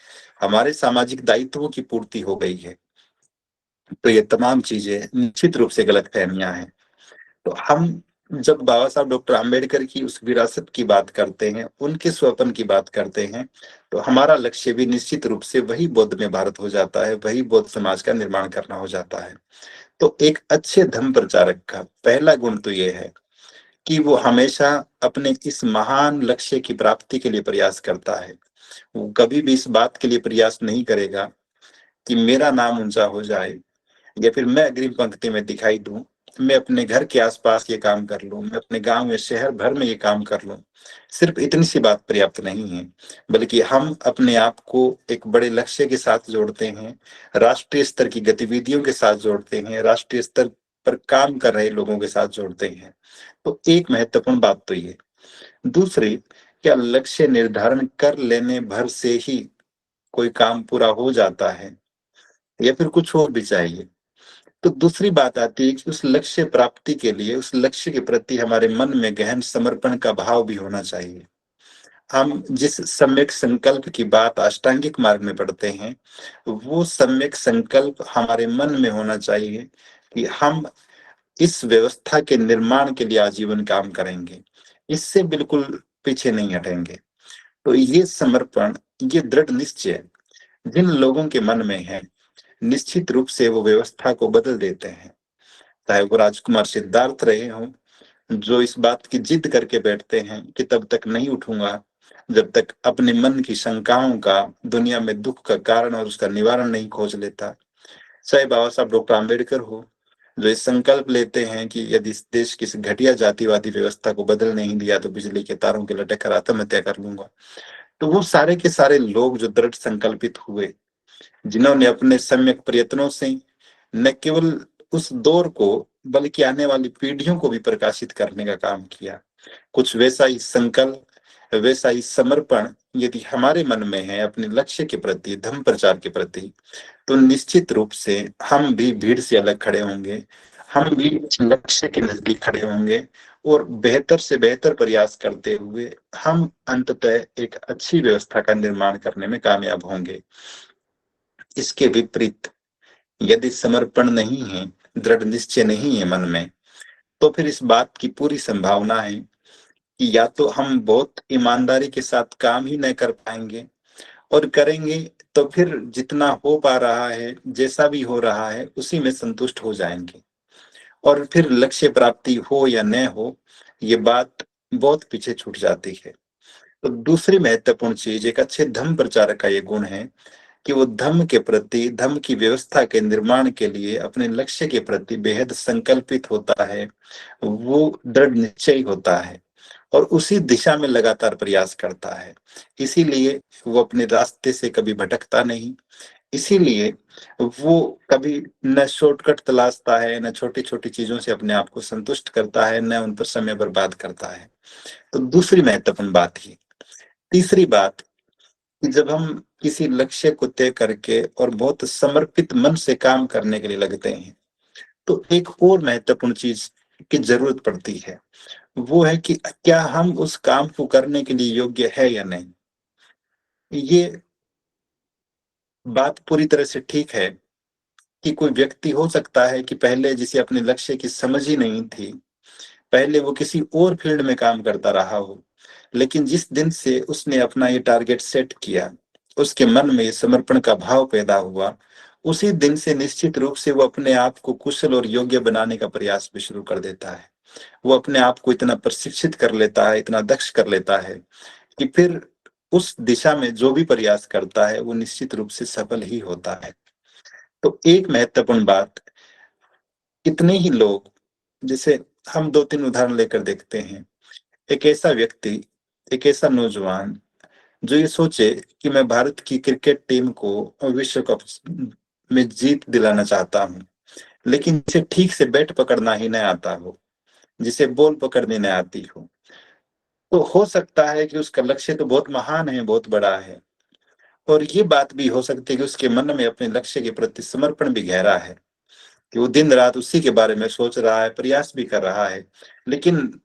हमारे सामाजिक दायित्वों की पूर्ति हो गई है। तो ये तमाम चीज़ें निश्चित रूप से गलतफ़हमियाँ हैं। तो हम जब बाबा साहब डॉक्टर आम्बेडकर की उस विरासत की बात करते हैं, उनके स्वप्न की बात करते हैं, तो हमारा लक्ष्य भी निश्चित रूप से वही बौद्धमय भारत हो जाता है, वही बौद्ध समाज का निर्माण करना हो जाता है। तो एक अच्छे धर्म प्रचारक का पहला गुण तो ये है कि वो हमेशा अपने इस महान लक्ष्य की प्राप्ति के लिए प्रयास करता है। वो कभी भी इस बात के लिए प्रयास नहीं करेगा कि मेरा नाम ऊँचा हो जाए या फिर मैं अग्रिम पंक्ति में दिखाई दूँ, मैं अपने घर के आस-पास ये काम कर लूँ, मैं अपने गाँव या शहर भर में ये काम कर लूँ। सिर्फ़ इतनी सी बात पर्याप्त नहीं है, बल्कि हम अपने आप को एक बड़े लक्ष्य के साथ जोड़ते हैं, राष्ट्रीय स्तर की गतिविधियों के साथ जोड़ते हैं, राष्ट्रीय स्तर पर काम कर रहे लोगों के साथ जोड़ते हैं। तो एक महत्वपूर्ण बात तो ये। दूसरी, क्या लक्ष्य निर्धारण कर लेने भर से ही कोई काम पूरा हो जाता है या फिर कुछ और भी चाहिए? तो दूसरी बात आती है कि उस लक्ष्य प्राप्ति के लिए, उस लक्ष्य के प्रति हमारे मन में गहन समर्पण का भाव भी होना चाहिए। हम जिस सम्यक संकल्प की बात अष्टांगिक मार्ग में पढ़ते हैं, वो सम्यक संकल्प हमारे मन में होना चाहिए कि हम इस व्यवस्था के निर्माण के लिए आजीवन काम करेंगे। इससे बिल्कुल पीछे नहीं हटेंगे। तो ये समर्पण, ये दृढ़ निश्चय जिन लोगों के मन में है, निश्चित रूप से वो व्यवस्था को बदल देते हैं। चाहे वो राजकुमार सिद्धार्थ रहे हों, जो इस बात की जिद करके बैठते हैं कि तब तक नहीं उठूँगा, जब तक अपने मन की शंकाओं का, दुनिया में दुःख का कारण और उसका निवारण नहीं खोज लेता। चाहे बाबा साहब डॉक्टर आम्बेडकर हो, जो ये संकल्प लेते हैं कि यदि इस देश की इस घटिया जातिवादी व्यवस्था को बदल नहीं दिया, तो बिजली के तारों के लटक कर आत्महत्या कर लूँगा। तो वो सारे के सारे लोग जो दृढ़ संकल्पित हुए, जिन्होंने अपने सम्यक प्रयत्नों से न केवल उस दौर को बल्कि आने वाली पीढ़ियों को भी प्रकाशित करने का काम किया। कुछ वैसा ही संकल्प, वैसा ही समर्पण यदि हमारे मन में है अपने लक्ष्य के प्रति, धर्म प्रचार के प्रति, तो निश्चित रूप से हम भी भीड़ से अलग खड़े होंगे। हम भी इस लक्ष्य के नज़दीक खड़े होंगे और बेहतर से बेहतर प्रयास करते हुए हम अंततः एक अच्छी व्यवस्था का निर्माण करने में कामयाब होंगे। इसके विपरीत यदि समर्पण नहीं है, दृढ़ निश्चय नहीं है मन में, तो फिर इस बात की पूरी संभावना है कि या तो हम बहुत ईमानदारी के साथ काम ही नहीं कर पाएँगे और करेंगे तो फिर जितना हो पा रहा है, जैसा भी हो रहा है, उसी में संतुष्ट हो जाएँगे और फिर लक्ष्य प्राप्ति हो या न हो, ये बात बहुत पीछे छूट जाती है। तो दूसरी महत्वपूर्ण चीज़ एक अच्छे धर्म प्रचारक का ये गुण है कि वो धम्म के प्रति, धम्म की व्यवस्था के निर्माण के लिए अपने लक्ष्य के प्रति बेहद संकल्पित होता है। वो दृढ़ निश्चयी होता है और उसी दिशा में लगातार प्रयास करता है। इसीलिए वो अपने रास्ते से कभी भटकता नहीं। इसीलिए वो कभी न शॉर्टकट तलाशता है, न छोटी-छोटी चीज़ों से अपने आप को संतुष्ट करता है, न उन पर समय बर्बाद करता है। तो दूसरी महत्वपूर्ण बात ये। तीसरी बात कि जब हम किसी लक्ष्य को तय करके और बहुत समर्पित मन से काम करने के लिए लगते हैं, तो एक और महत्वपूर्ण चीज़ की ज़रूरत पड़ती है। वो है कि क्या हम उस काम को करने के लिए योग्य है या नहीं? ये बात पूरी तरह से ठीक है कि कोई व्यक्ति हो सकता है कि पहले जिसे अपने लक्ष्य की समझ ही नहीं थी, पहले वो किसी और फील्ड में काम करता रहा हो। लेकिन जिस दिन से उसने अपना ये टारगेट सेट किया, उसके मन में ये समर्पण का भाव पैदा हुआ, उसी दिन से निश्चित रूप से वो अपने आप को कुशल और योग्य बनाने का प्रयास भी शुरू कर देता है। वो अपने आप को इतना प्रशिक्षित कर लेता है, इतना दक्ष कर लेता है कि फिर उस दिशा में जो भी प्रयास करता है, वो निश्चित रूप से सफल ही होता है। तो एक महत्वपूर्ण बात, कितने ही लोग, जैसे हम 2-3 उदाहरण लेकर देखते हैं। एक ऐसा व्यक्ति, एक ऐसा नौजवान जो ये सोचे कि मैं भारत की क्रिकेट टीम को विश्व कप में जीत दिलाना चाहता हूँ, लेकिन जिसे ठीक से बैट पकड़ना ही नहीं आता हो, जिसे बॉल पकड़नी नहीं आती हो, तो हो सकता है कि उसका लक्ष्य तो बहुत महान है, बहुत बड़ा है और ये बात भी हो सकती है कि उसके मन में अपने लक्ष्य के प्रति समर्पण भी गहरा है, कि वो दिन-रात उसी के बारे में सोच रहा है, प्रयास भी कर रहा है, लेकिन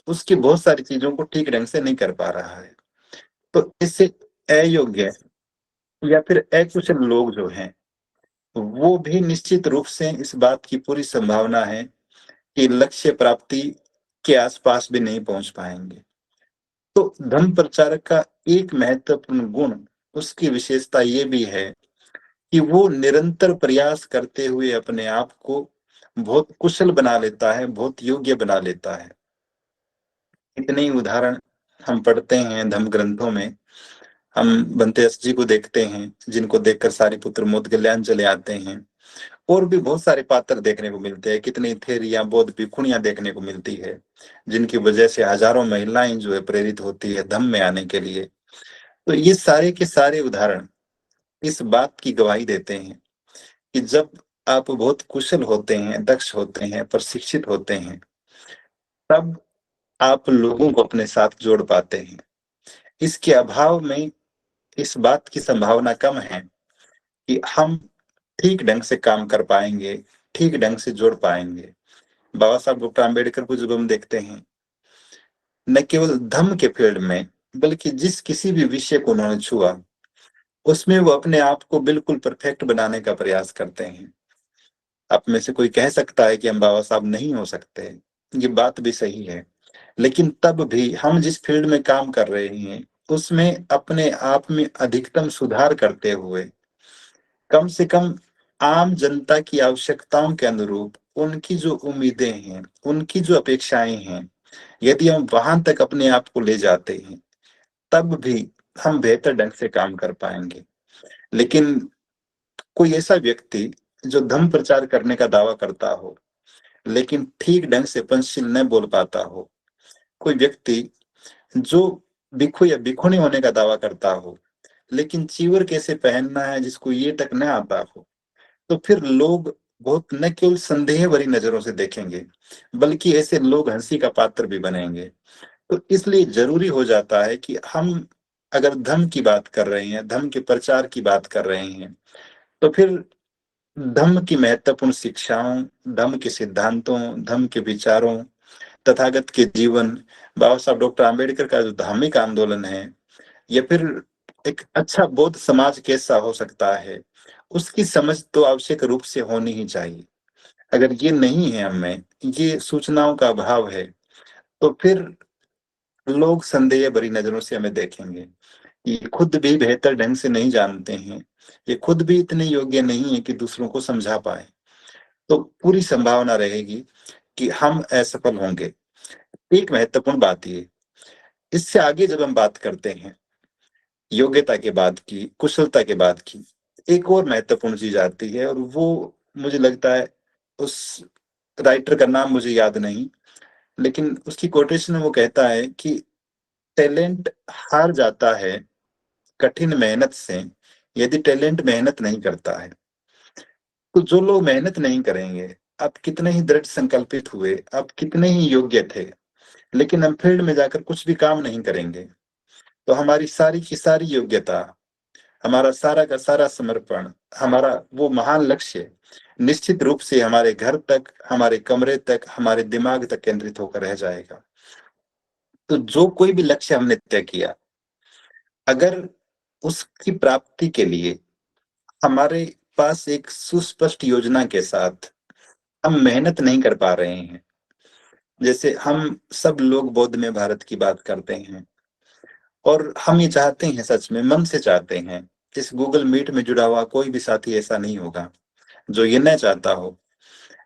उसकी बहुत सारी चीज़ों को ठीक ढंग से नहीं कर पा रहा है। तो इससे अयोग्य या फिर अकुशल लोग जो हैं, वो भी निश्चित रूप से इस बात की पूरी संभावना है कि लक्ष्य प्राप्ति के आस-पास भी नहीं पहुँच पाएँगे। तो धर्म प्रचारक का एक महत्वपूर्ण गुण, उसकी विशेषता ये भी है कि वो निरंतर प्रयास करते हुए अपने आप को बहुत कुशल बना लेता है, बहुत योग्य बना लेता है। इतने ही उदाहरण हम पढ़ते हैं धर्म ग्रंथों में। हम बंतेजस जी को देखते हैं, जिनको देखकर सारिपुत्र मोदगल्याण चले आते हैं। और भी बहुत सारे पात्र देखने को मिलते हैं, कितनी थेरियां, बौद्ध भिक्षुणियां देखने को मिलती है, जिनकी वजह से हजारों महिलाएं जो है प्रेरित होती है धम्म में आने के लिए। तो ये सारे के सारे उदाहरण इस बात की गवाही देते हैं कि जब आप बहुत कुशल होते हैं, दक्ष होते हैं, प्रशिक्षित होते हैं, तब आप लोगों को अपने साथ जोड़ पाते हैं। इसके अभाव में इस बात की संभावना कम है कि हम ठीक ढंग से काम कर पाएंगे, ठीक ढंग से जोड़ पाएंगे। बाबा साहब डॉक्टर आम्बेडकर को जब हम देखते हैं, न केवल धम्म के फील्ड में, बल्कि जिस किसी भी विषय को उन्होंने छुआ, उसमें वो अपने आप को बिल्कुल परफेक्ट बनाने का प्रयास करते हैं। आप में से कोई कह सकता है कि हम बाबा साहब नहीं हो सकते, ये बात भी सही है। लेकिन तब भी हम जिस फील्ड में काम कर रहे हैं, उसमें अपने आप में अधिकतम सुधार करते हुए, कम से कम आम जनता की आवश्यकताओं के अनुरूप उनकी जो उम्मीदें हैं, उनकी जो अपेक्षाएं हैं, यदि हम वहां तक अपने आप को ले जाते हैं, तब भी हम बेहतर ढंग से काम कर पाएंगे। लेकिन कोई ऐसा व्यक्ति जो धर्म प्रचार करने का दावा करता हो, लेकिन ठीक ढंग से पंचशील न बोल पाता हो, कोई व्यक्ति जो भिक्षु या भिक्षुणी होने का दावा करता हो, लेकिन चीवर कैसे पहनना है जिसको ये तक न आता हो, तो फिर लोग बहुत न केवल संदेह भरी नजरों से देखेंगे, बल्कि ऐसे लोग हंसी का पात्र भी बनेंगे। तो इसलिए जरूरी हो जाता है कि हम अगर धर्म की बात कर रहे हैं, धर्म के प्रचार की बात कर रहे हैं, तो फिर धम्म की महत्वपूर्ण शिक्षाओं, धम्म के सिद्धांतों, धम्म के विचारों, तथागत के जीवन, बाबा साहब डॉक्टर आम्बेडकर का जो धार्मिक आंदोलन है, या फिर एक अच्छा बौद्ध समाज कैसा हो सकता है, उसकी समझ तो आवश्यक रूप से होनी ही चाहिए। अगर ये नहीं है हमें, ये सूचनाओं का अभाव है, तो फिर लोग संदेह भरी नजरों से हमें देखेंगे। ये खुद भी बेहतर ढंग से नहीं जानते हैं, ये खुद भी इतने योग्य नहीं है कि दूसरों को समझा पाए। तो पूरी संभावना रहेगी कि हम असफल होंगे। एक महत्वपूर्ण बात ये, इससे आगे जब हम बात करते हैं योग्यता के बाद की, कुशलता के बाद की, एक और महत्वपूर्ण चीज आती है, और वो मुझे लगता है, उस राइटर का नाम मुझे याद नहीं, लेकिन उसकी कोटेशन में वो कहता है कि टैलेंट हार जाता है कठिन मेहनत से, यदि टैलेंट मेहनत नहीं करता है। तो जो लोग मेहनत नहीं करेंगे, आप कितने ही दृढ़ संकल्पित हुए, आप कितने ही योग्य थे, लेकिन हम फील्ड में जाकर कुछ भी काम नहीं करेंगे, तो हमारी सारी की सारी योग्यता, हमारा सारा का सारा समर्पण, हमारा वो महान लक्ष्य निश्चित रूप से हमारे घर तक, हमारे कमरे तक, हमारे दिमाग तक केंद्रित होकर रह जाएगा। तो जो कोई भी लक्ष्य हमने तय किया, अगर उसकी प्राप्ति के लिए हमारे पास एक सुस्पष्ट योजना के साथ हम मेहनत नहीं कर पा रहे हैं, जैसे हम सब लोग बौद्ध में भारत की बात करते हैं, और हम ये चाहते हैं, सच में मन से चाहते हैं, इस गूगल मीट में जुड़ा हुआ कोई भी साथी ऐसा नहीं होगा जो ये न चाहता हो।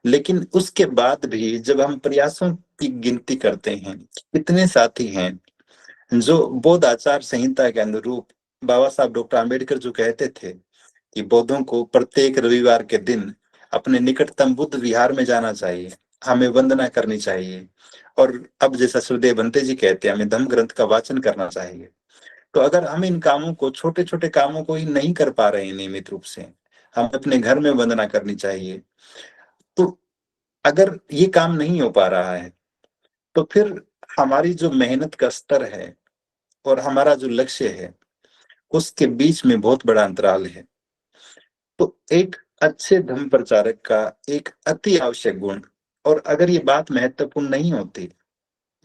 लेकिन उसके बाद भी जब हम प्रयासों की गिनती करते हैं, कितने साथी हैं जो बौद्ध आचार संहिता के अनुरूप, बाबा साहब डॉक्टर आम्बेडकर जो कहते थे कि बौद्धों को प्रत्येक रविवार के दिन अपने निकटतम बुद्ध विहार में जाना चाहिए, हमें वंदना करनी चाहिए, और अब जैसा सुखदेव भंते जी कहते हैं, हमें धम्म ग्रंथ का वाचन करना चाहिए। तो अगर हम इन कामों को, छोटे छोटे कामों को ही नहीं कर पा रहे हैं नियमित रूप से, हम अपने घर में वंदना करनी चाहिए, तो अगर ये काम नहीं हो पा रहा है, तो फिर हमारी जो मेहनत का स्तर है और हमारा जो लक्ष्य है, उसके बीच में बहुत बड़ा अंतराल है। तो एक अच्छे धर्म प्रचारक का एक अति आवश्यक गुण, और अगर ये बात महत्वपूर्ण नहीं होती,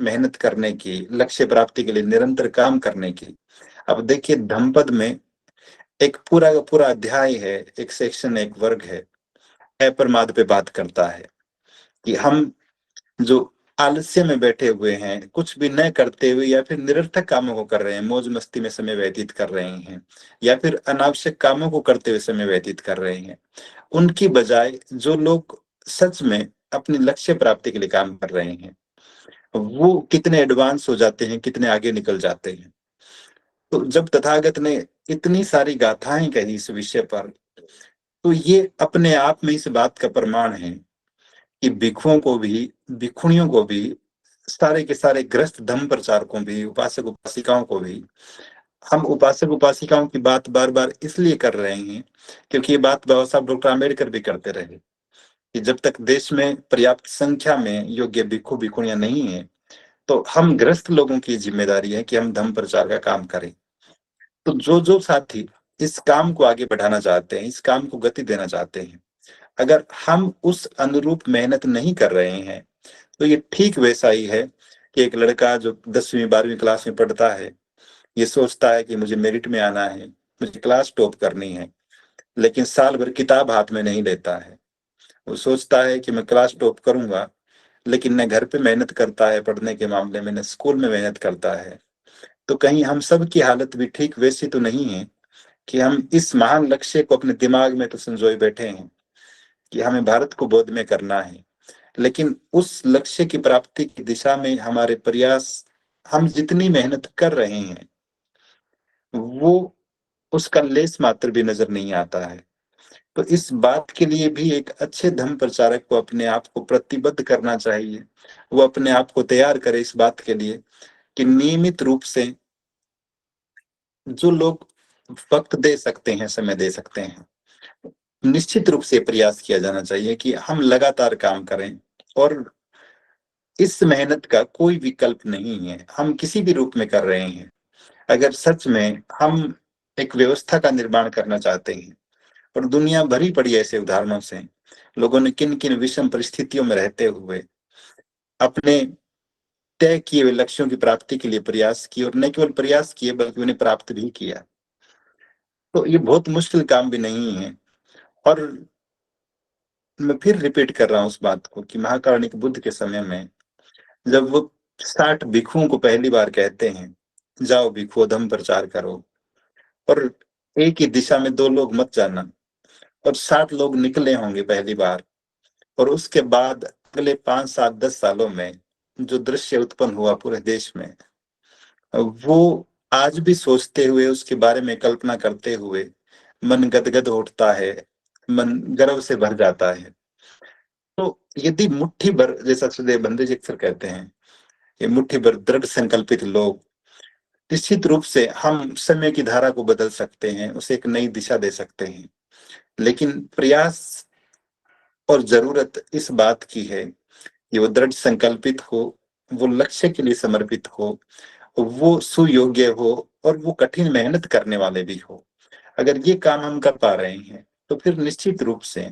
मेहनत करने की, लक्ष्य प्राप्ति के लिए निरंतर काम करने की। अब देखिए धम्मपद में एक पूरा का पूरा अध्याय है, एक सेक्शन, एक वर्ग है, अप्रमाद पे बात करता है कि हम जो आलस्य में बैठे हुए हैं, कुछ भी न करते हुए, या फिर निरर्थक कामों को कर रहे हैं, मौज मस्ती में समय व्यतीत कर रहे हैं, या फिर अनावश्यक कामों को करते हुए समय व्यतीत कर रहे हैं, उनकी बजाय जो लोग सच में अपनी लक्ष्य प्राप्ति के लिए काम कर रहे हैं, वो कितने एडवांस हो जाते हैं, कितने आगे निकल जाते हैं। तो जब तथागत ने इतनी सारी गाथाएँ कही इस विषय पर, तो ये अपने आप में इस बात का प्रमाण है कि भिक्षुओं को भी, भिक्षुणियों को भी, सारे के सारे ग्रस्त धम्म प्रचारकों भी, उपासक-उपासिकाओं को भी, हम उपासक-उपासिकाओं की बात बार-बार इसलिए कर रहे हैं, क्योंकि ये बात बाबा साहब डॉक्टर आम्बेडकर भी करते रहे, कि जब तक देश में पर्याप्त संख्या में योग्य भिक्षु-भिक्षुणियाँ नहीं हैं, तो हम ग्रस्त लोगों की ज़िम्मेदारी है कि हम धम्म प्रचार का काम करें। तो जो साथी इस काम को आगे बढ़ाना चाहते हैं, इस काम को गति देना चाहते हैं, अगर हम उस अनुरूप मेहनत नहीं कर रहे हैं, तो ये ठीक वैसा ही है कि एक लड़का जो 10वीं 12वीं क्लास में पढ़ता है, ये सोचता है कि मुझे मेरिट में आना है, मुझे क्लास टॉप करनी है, लेकिन साल भर किताब हाथ में नहीं लेता है। वो सोचता है कि मैं क्लास टॉप करूँगा, लेकिन न घर पे मेहनत करता है पढ़ने के मामले में, न स्कूल में मेहनत करता है। तो कहीं हम सब की हालत भी ठीक वैसी तो नहीं है कि हम इस महान लक्ष्य को अपने दिमाग में तो संजोए बैठे हैं कि हमें भारत को बोधमय करना है। लेकिन उस लक्ष्य की प्राप्ति की दिशा में हमारे प्रयास, हम जितनी मेहनत कर रहे हैं, वो उसका लेस मात्र भी नज़र नहीं आता है। तो इस बात के लिए भी एक अच्छे धर्म प्रचारक को अपने आप को प्रतिबद्ध करना चाहिए। वो अपने आप को तैयार करे इस बात के लिए कि नियमित रूप से जो लोग वक़्त दे सकते हैं, समय दे सकते हैं, निश्चित रूप से प्रयास किया जाना चाहिए कि हम लगातार काम करें और इस मेहनत का कोई विकल्प नहीं है। हम किसी भी रूप में कर रहे हैं। अगर सच में हम एक व्यवस्था का निर्माण करना चाहते हैं और दुनिया भरी पड़ी ऐसे उदाहरणों से, लोगों ने किन-किन विषम परिस्थितियों में रहते हुए अपने तय किए हुए लक्ष्यों की प्राप्ति के लिए प्रयास किए और न केवल प्रयास किए बल्कि उन्हें प्राप्त भी किया। तो ये बहुत मुश्किल काम भी नहीं है और मैं फिर रिपीट कर रहा हूँ उस बात को कि महाकारुणिक बुद्ध के समय में जब वो 60 भिक्षुओं को पहली बार कहते हैं, जाओ भिक्षुओं धम्म प्रचार करो और एक ही दिशा में 2 लोग मत जाना और 60 लोग निकले होंगे पहली बार और उसके बाद अगले 5, 7, 10 सालों में जो दृश्य उत्पन्न हुआ पूरे देश में, वो आज भी सोचते हुए उसके बारे में कल्पना करते हुए मन गदगद उठता है, मन गर्व से भर जाता है। तो यदि मुट्ठी भर जैसा सुदेव बंदे जी अक्सर कहते हैं, ये मुट्ठी भर दृढ़ संकल्पित लोग निश्चित रूप से हम समय की धारा को बदल सकते हैं, उसे एक नई दिशा दे सकते हैं। लेकिन प्रयास और ज़रूरत इस बात की है कि वो दृढ़ संकल्पित हो, वो लक्ष्य के लिए समर्पित हो, वो सुयोग्य हो और वो कठिन मेहनत करने वाले भी हो। अगर ये काम हम कर पा रहे हैं, तो फिर निश्चित रूप से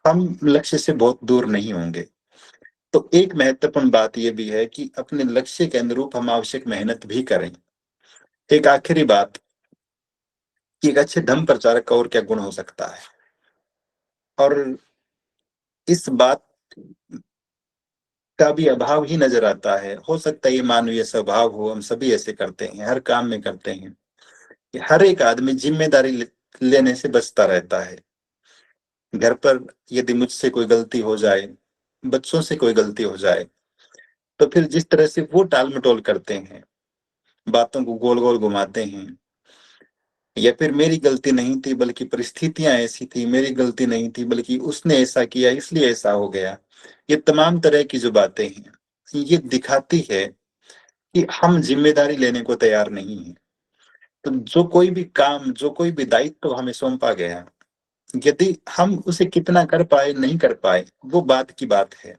हम लक्ष्य से बहुत दूर नहीं होंगे। तो एक महत्वपूर्ण बात ये भी है कि अपने लक्ष्य के अनुरूप हम आवश्यक मेहनत भी करें। एक आखिरी बात कि एक अच्छे धर्म प्रचारक का और क्या गुण हो सकता है? और इस बात का भी अभाव ही नज़र आता है। हो सकता है ये मानवीय स्वभाव हो, हम सभी ऐसे करते हैं, हर काम में करते हैं, कि हर एक आदमी ज़िम्मेदारी लेने से बचता रहता है। घर पर यदि मुझसे कोई गलती हो जाए, बच्चों से कोई गलती हो जाए, तो फिर जिस तरह से वो टाल-मटोल करते हैं, बातों को गोल-गोल घुमाते हैं या फिर मेरी गलती नहीं थी बल्कि परिस्थितियाँ ऐसी थी, मेरी गलती नहीं थी बल्कि उसने ऐसा किया इसलिए ऐसा हो गया। ये तमाम तरह की जो बातें हैं, ये दिखाती है कि हम ज़िम्मेदारी लेने को तैयार नहीं हैं। तो जो कोई भी काम, जो कोई भी दायित्व हमें सौंपा गया, यदि हम उसे कितना कर पाए, नहीं कर पाए, वो बात की बात है।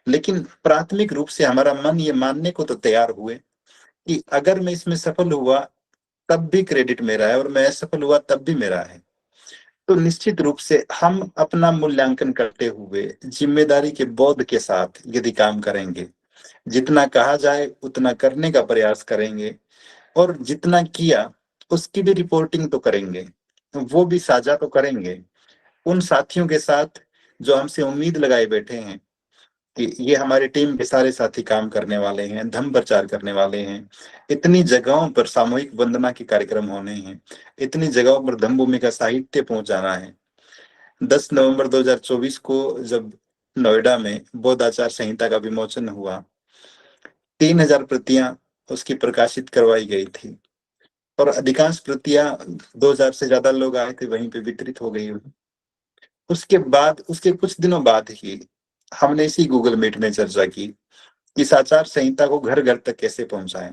लेकिन प्राथमिक रूप से हमारा मन ये मानने को तो तैयार हुए कि अगर मैं इसमें सफल हुआ, तब भी क्रेडिट मेरा है और मैं असफल हुआ तब भी मेरा है। तो निश्चित रूप से हम अपना मूल्यांकन करते हुए ज़िम्मेदारी के बोध के साथ यदि काम करेंगे, जितना कहा जाए उतना करने का प्रयास करेंगे और जितना किया उसकी भी रिपोर्टिंग तो करेंगे, वो भी साझा तो करेंगे, उन साथियों के साथ जो हमसे उम्मीद लगाए बैठे हैं कि ये हमारी टीम के सारे साथी काम करने वाले हैं, धर्म प्रचार करने वाले हैं। इतनी जगहों पर सामूहिक वंदना के कार्यक्रम होने हैं, इतनी जगहों पर धम्म भूमि का साहित्य पहुँचाना है। 10 नवंबर 2024 को जब नोएडा में बौद्ध आचार संहिता का विमोचन हुआ, 3000 प्रतियां उसकी प्रकाशित करवाई गई थी और अधिकांश प्रतियां 2000 से ज्यादा लोग आए थे वहीं पे वितरित हो गई। उसके बाद उसके कुछ दिनों बाद ही हमने इसी गूगल मीट में चर्चा की कि इस आचार संहिता को घर घर तक कैसे पहुंचाएं।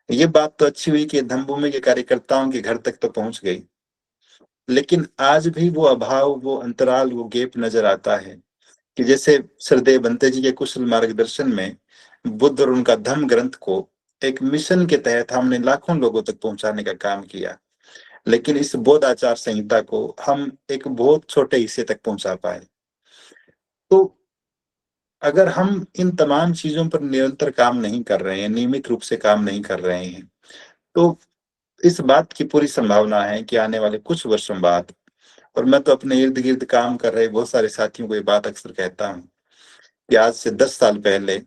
ये बात तो अच्छी हुई कि धम्मभूमि के कार्यकर्ताओं के घर तक तो पहुंच गई, लेकिन आज भी वो अभाव, वो अंतराल, वो गैप नजर आता है कि जैसे श्रद्धेय बंते जी के कुशल मार्गदर्शन में बुद्ध और उनका धम्म ग्रंथ को एक मिशन के तहत हमने लाखों लोगों तक पहुंचाने का काम किया, लेकिन इस बौद्ध आचार संहिता को हम एक बहुत छोटे हिस्से तक पहुंचा पाए। तो अगर हम इन तमाम चीजों पर निरंतर काम नहीं कर रहे हैं, नियमित रूप से काम नहीं कर रहे हैं, तो इस बात की पूरी संभावना है कि आने वाले कुछ वर्षों बाद, और मैं तो अपने इर्द गिर्द काम कर रहे बहुत सारे साथियों को ये बात अक्सर कहता हूँ कि आज से 10 साल पहले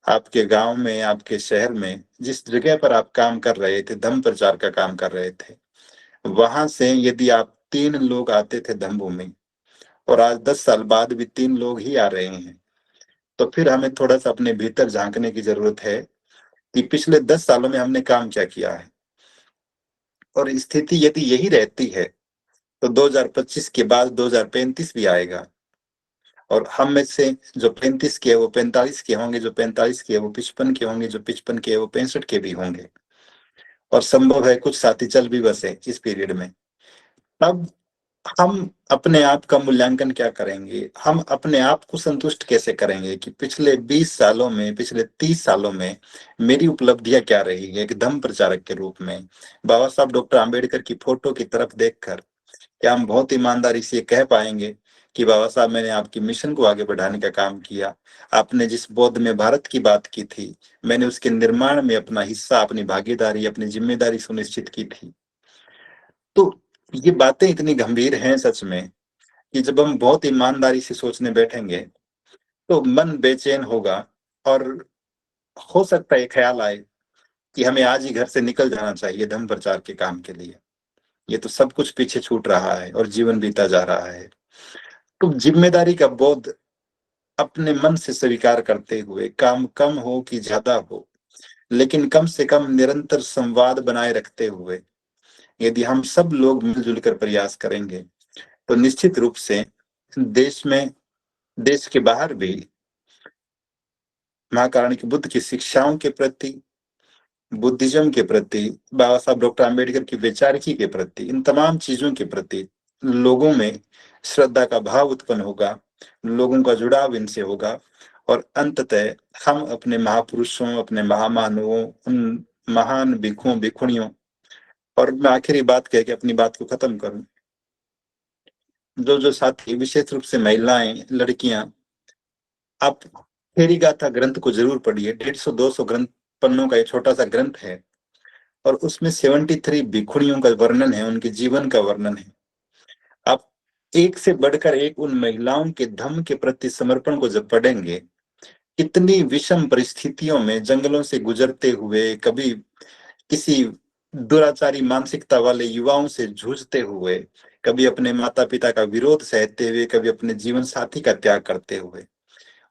आपके गांव में, आपके शहर में जिस जगह पर आप काम कर रहे थे, धम्म प्रचार का काम कर रहे थे, वहां से यदि आप 3 लोग आते थे धम्मभूमि, और आज 10 साल बाद भी 3 लोग ही आ रहे हैं, तो फिर हमें थोड़ा सा अपने भीतर झांकने की जरूरत है कि पिछले 10 सालों में हमने काम क्या किया है। और स्थिति यदि यही रहती है तो 2025 के बाद 2035 भी आएगा, और हम में से जो 35 के है वो 45 के होंगे, जो 45 के है वो 55 के होंगे, जो 55 के है वो 65 के भी होंगे, और संभव है कुछ साथी चल भी बसे इस पीरियड में। अब हम अपने आप का मूल्यांकन क्या करेंगे, हम अपने आप को संतुष्ट कैसे करेंगे कि पिछले 20 सालों में, पिछले 30 सालों में मेरी उपलब्धियां क्या रही है एक धम्म प्रचारक के रूप में। बाबा साहब डॉक्टर आम्बेडकर की फोटो की तरफ देखकर क्या हम बहुत ईमानदारी से कह पाएंगे कि बाबा साहब, मैंने आपकी मिशन को आगे बढ़ाने का काम किया, आपने जिस बौद्ध में भारत की बात की थी, मैंने उसके निर्माण में अपना हिस्सा, अपनी भागीदारी, अपनी जिम्मेदारी सुनिश्चित की थी। तो ये बातें इतनी गंभीर हैं सच में कि जब हम बहुत ईमानदारी से सोचने बैठेंगे तो मन बेचैन होगा, और हो सकता है ख्याल आए कि हमें आज ही घर से निकल जाना चाहिए धर्म प्रचार के काम के लिए। ये तो सब कुछ पीछे छूट रहा है और जीवन बीता जा रहा है। तो जिम्मेदारी का बोध अपने मन से स्वीकार करते हुए, काम कम हो कि ज्यादा हो, लेकिन कम से कम निरंतर संवाद बनाए रखते हुए यदि हम सब लोग मिलजुल कर प्रयास करेंगे तो निश्चित रूप से देश में, देश के बाहर भी महाकारुणिक की बुद्ध की शिक्षाओं के प्रति, बुद्धिज्म के प्रति, बाबा साहब डॉक्टर आम्बेडकर की वैचारिकी के प्रति, इन तमाम चीजों के प्रति लोगों में श्रद्धा का भाव उत्पन्न होगा, लोगों का जुड़ाव इनसे होगा, और अंततः हम अपने महापुरुषों, अपने महामानवों, उन महान भिक्षुओं भिक्षुणियों, और मैं आखिरी बात कह के अपनी बात को खत्म करूं, जो जो साथी विशेष रूप से महिलाएं, लड़कियां, आप फेरी गाथा ग्रंथ को जरूर पढ़िए। 150-200 ग्रंथ पन्नों का एक छोटा सा ग्रंथ है, और उसमें 73 भिक्षुणियों का वर्णन है, उनके जीवन का वर्णन है। आप एक से बढ़कर एक उन महिलाओं के धम्म के प्रति समर्पण को जब पढ़ेंगे, कितनी विषम परिस्थितियों में जंगलों से गुजरते हुए, कभी किसी दुराचारी मानसिकता वाले युवाओं से जूझते हुए, कभी अपने माता पिता का विरोध सहते हुए, कभी अपने जीवन साथी का त्याग करते हुए,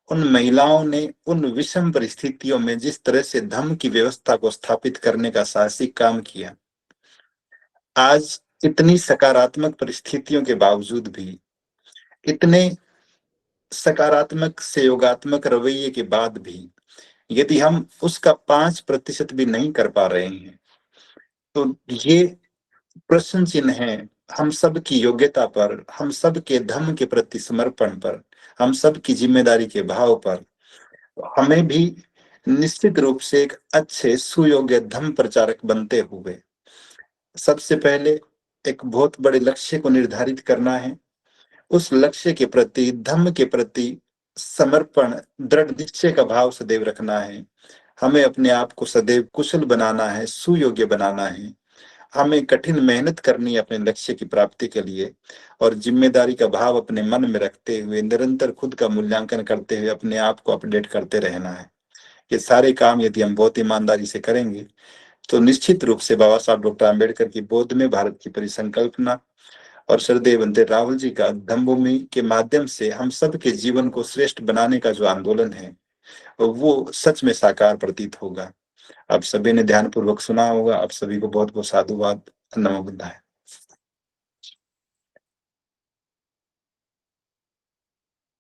उन महिलाओं ने उन विषम परिस्थितियों में जिस तरह से धम्म की व्यवस्था को स्थापित करने का साहसिक काम किया, आज इतनी सकारात्मक परिस्थितियों के बावजूद भी, इतने सकारात्मक सहयोगात्मक रवैये के बाद भी, यदि हम उसका 5% भी नहीं कर पा रहे हैं, तो ये प्रश्न चिन्ह है हम सब की योग्यता पर, हम सब के धर्म के प्रति समर्पण पर, हम सब की जिम्मेदारी के भाव पर। हमें भी निश्चित रूप से एक अच्छे सुयोग्य धर्म प्रचारक बनते हुए सबसे पहले एक बहुत बड़े लक्ष्य को निर्धारित करना है, उस लक्ष्य के प्रति, धर्म के प्रति समर्पण, दृढ़ निश्चय का भाव सदैव रखना है। हमें अपने आप को सदैव कुशल बनाना है, सुयोग्य बनाना है। हमें कठिन मेहनत करनी है अपने लक्ष्य की प्राप्ति के लिए, और जिम्मेदारी का भाव अपने मन में रखते हुए निरंतर खुद का मूल्यांकन करते हुए अपने आप को अपडेट करते रहना है। ये सारे काम यदि हम बहुत ईमानदारी से करेंगे तो निश्चित रूप से बाबा साहब डॉक्टर आम्बेडकर की बौद्ध में भारत की परिसंकल्पना और श्रद्धेय बंते राहुल जी का धम्मभूमि के माध्यम से हम सब के जीवन को श्रेष्ठ बनाने का जो आंदोलन है, वो सच में साकार प्रतीत होगा। आप सभी ने ध्यानपूर्वक सुना होगा, आप सभी को बहुत-बहुत साधुवाद। नमो बुद्धाय।